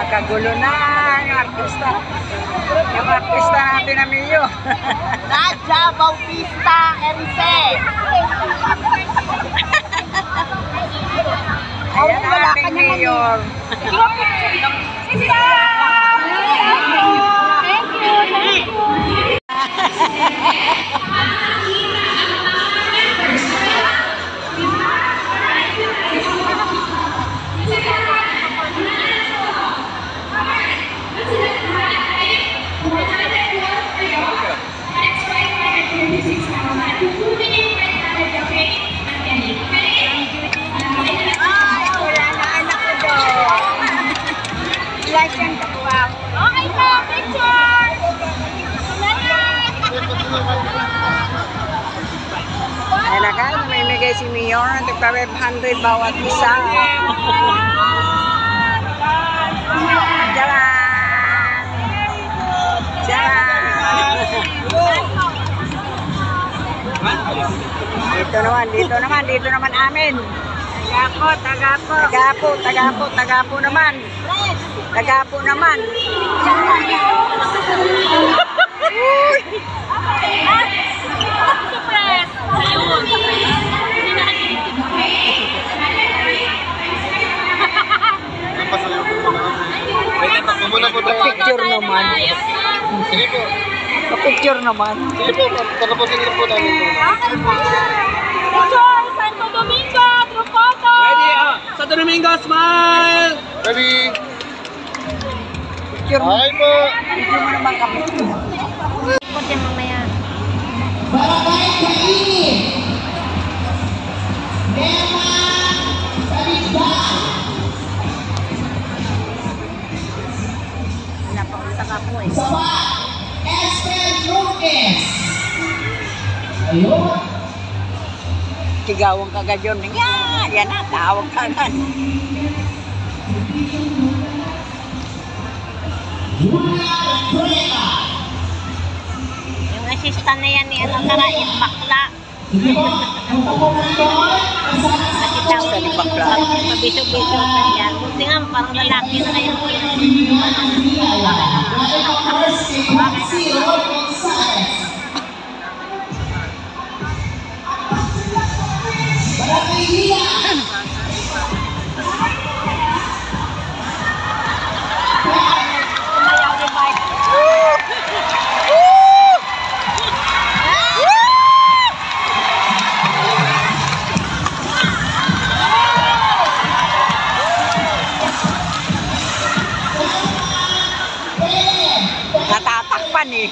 Kagulo na ang artista. Yung artista natin na Mio. Nadia Bautista Erice. Ayan ang ating mayor. Okay po, picture! Talaga, namimigay si Mayor ng 500 bawat isa. Jalan! Jalan! Dito naman amin. Tagapo naman. Picture naman. Sige po. Picture naman. Sige po, tatapusin na po namin. Picture! Santo Domingo! True photo! Ready? Santo Domingo, smile! Ready? Picture mo. Okay po. Picture mo naman kami. Kunti mamaya. Barangay Kaini, Nema Sabitbang, Napapunta ka po eh. Saba Esther Lucas. Ayun. Sigawang kagad yun. Yan na, tawag kagad. Julia Prema. Yung assistant na yan ni ano Karain, bakla. Ito, ang pagkumandoy, Nakita ko Sa bakla. Mabisog-bisog na siya. Buti nga, parang lalaki na kayo. Natatakpan eh.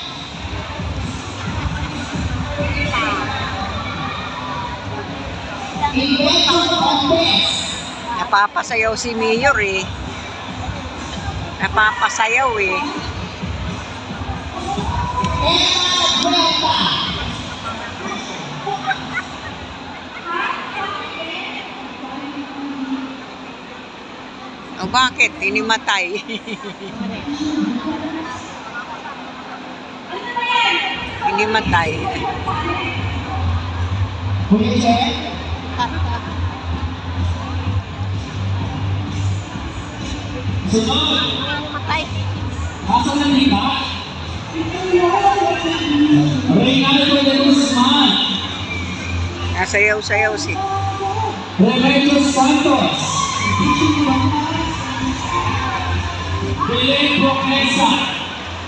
Napapasayaw si Mayor eh. Napapasayaw eh. O bakit? Inimatay. Inimatay. Matay. Asan na liba? Reynaldo de Guzman, Nasayaw-sayaw si. Rebeca Santos, Belen Promesa,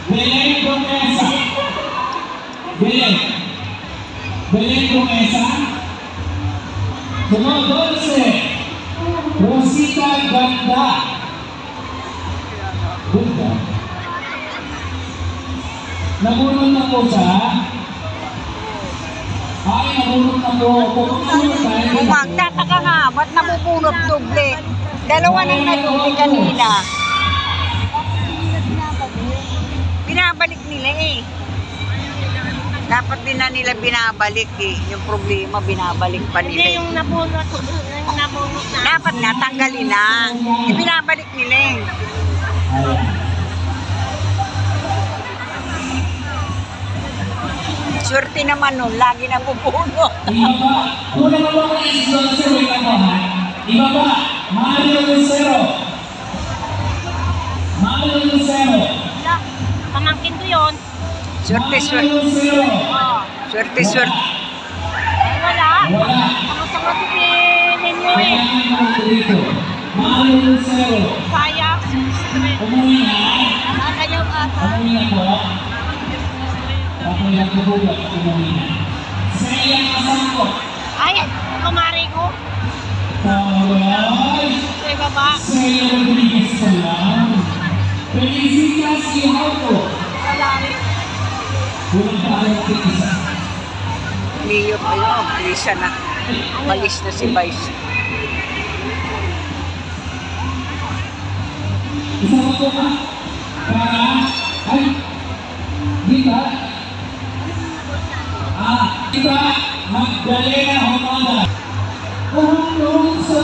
Belen Promesa, Sunod 12, Rosita Ganda, Ganda. Nabunod na po siya. Ay, nabunod na po. Magtataka nga, ba't nabubunot doble? Dalawa nang naguli kanina. Binabalik nila eh. Dapat din na nila binabalik eh. Yung problema, binabalik pa nila Hindi eh. yung nabunot na. Dapat nga, tanggalin na. Ibinabalik nila eh. Swerte naman nun, lagi nabubunot. Ibaba, unang mga influencer, wait lang po ha. Ibaba, Mario Lucero. Mario Lucero. Wala. Pamangkin ko yun. Swerte, Mario swerte. Lucero. Oh. Swerte, swerte. Ay, wala. Wala. Tama-tama si Ninyo Kaya eh. naman ako dito. Mario Lucero. Sayang. Umuwi na. Ayaw ata. Umuwi na po. Okay lang po ba? Umuwi na. Saya Kasangko. Ay, kumari ko. Tawag. Sa baba. Saya Rodriguez ka lang. Felicitas Ihalco. Wala rin. Walang parang isa. Leo pa yun. Lisa na. Malis na si Vice. Isa pa po ka. Para. Ay. Dita. Dita. Magdalena Homada. Hanggang sa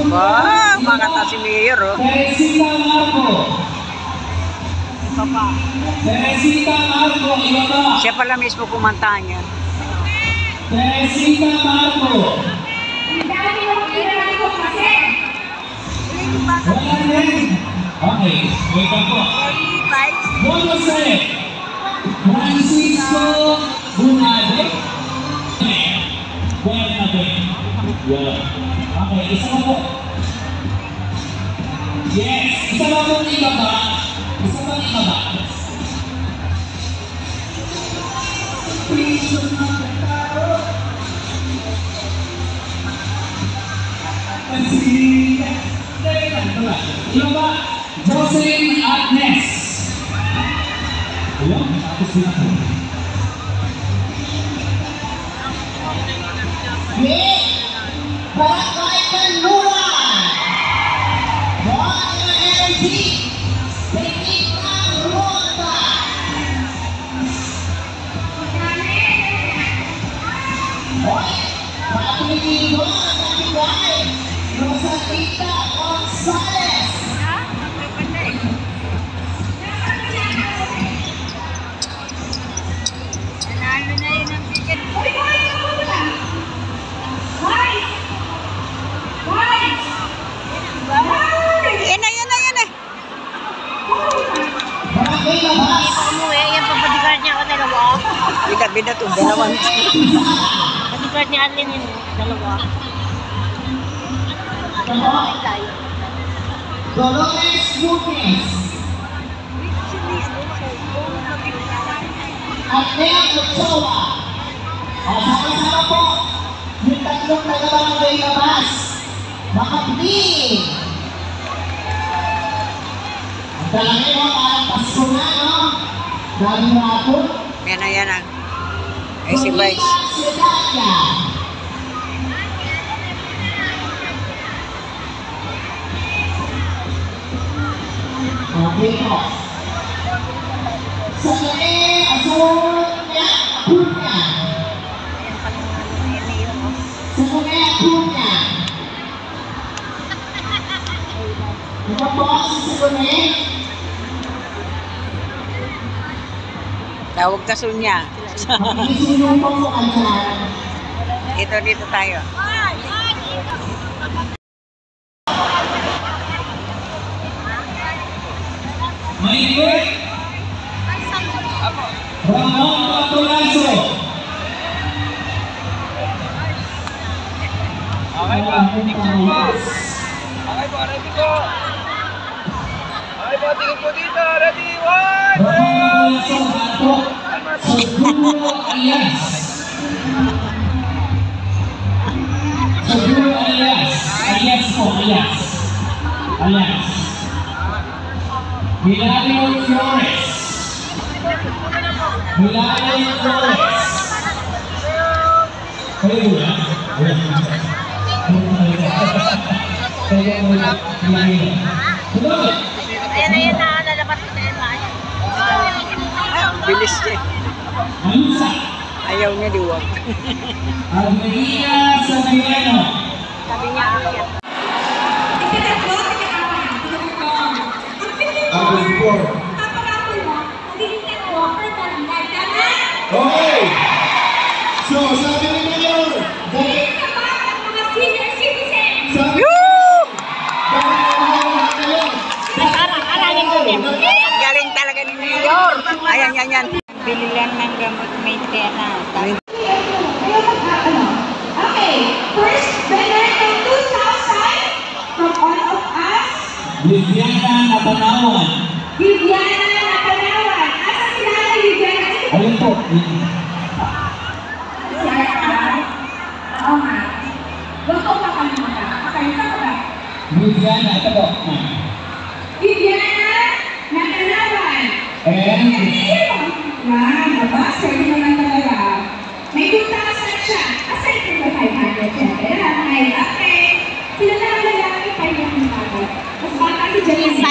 Wow, makata si Mayor, oh. Teresita Marco. Baba. Teresita Marco. Ibaba. Siya pala mismo kumanta niya. Teresita Marco. Wala rin. Okay, wait up po. Bonuse. Francisco Bunade. Buenade. Yeah. Okay, isa pa po. Yes, isa pa po ibaba. Isa pa ibaba. Ibaba, Jocelyn Agnes. Ayun, tapos sila po. Barangay Luan. Boy Energy. Teknika Rota. Boy, Patricio Nagigay. Rosalita Gonzales. Nanalo na yun ang ticket. Yan na, yan na, yan na. Barangay Labas. Hindi pa umuwi. Yan pa bodyguard niya ako dalawa. Bida-bida itong dalawang. Bodyguard ni Arlene yun. Dalawa. Dolores Lucas. At Nea Ochoa. At sama-sama po yung tatlong taga-barangay Labas. Makapili. Ang talangin mo, parang Pasko na, no? Dami hapon. Yan na, yan na. Ay, si Vice. Sedaya. Okay po. Sa gabi, asawon niya, punya. Sa gabi, punya. Ito po, si Sigone. Tawag ka Sunya. Isinong po ang dyan. Ito, dito tayo. Maikot. Ramon Patulaso. Okay ba? Picture po. Okay po, ready po. Okay po, tingin po dito. Ready, one, Ramon Patulaso. Seguro Alias. Seguro Alias. Alias po, Alias. Alias. Hilario Flores. Hilario Flores. Kayo ba? Kaya mo na. Hello. Ayan na yan na. Lalabas ko sa yan. Ay, ang bilis niya. Ansa. Ayaw niya diwag. Avenida Sabiano. Sabi niya akyat. Okay. So, sabi ni Mayor, sabi yan. Bili lang ng gamot, may pera. Okay, first winner ng 2,000 from all of us. Viviana Napanawan. Viviana Napanawan. Asa sila na Viviana? Ayun po. Oo nga. Huwag ko makalimutan. Okay, saan ka ba? Viviana, ito po. Viviana Napanawan. And Wow, mabasa yun naman talaga. May 2,000 siya. Asa ito ba 500 siya? Okay. Sila na ang lalaki 500 ako. Mas baka si Janine.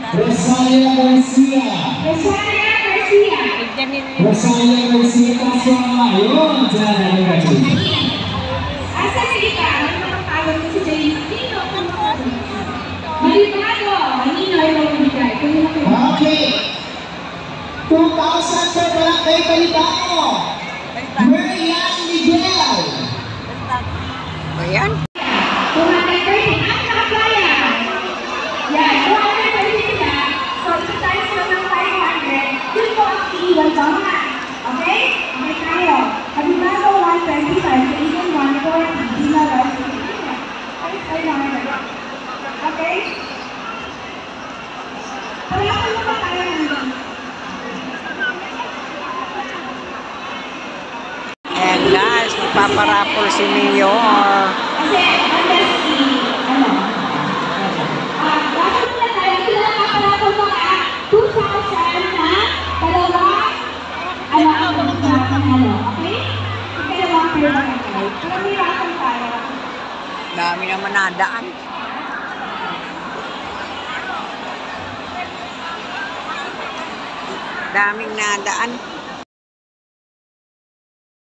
Rosalia Garcia. Rosalia Garcia. Rosalia Garcia Kasama. Ayun. Diyan na rin. Asa sige ka? Ano naman tawag mo si Janine? Sino? Malibago. Manino ay magbigay. Okay. 2,000 per barangay Balibao. Marian Miguel. Ayan. 230 ang nakaplaya. Yan, 230 sila. So, isa tayo sila ng 500. Yun po ang iiwan ko ha. Okay? Okay tayo. Pagbago 125, Canadian 140, Dina 150. Okay? Palakan mo ba tayo ng Ayan guys, magpaparapol si Mayor. Kasi, unless dapat na tayo, sila nakaparapol mo 2,000 na dalawa, ang okay? Dalawang per barangay. Pumirapan tayo. Dami naman nadaan. Daming nadaan.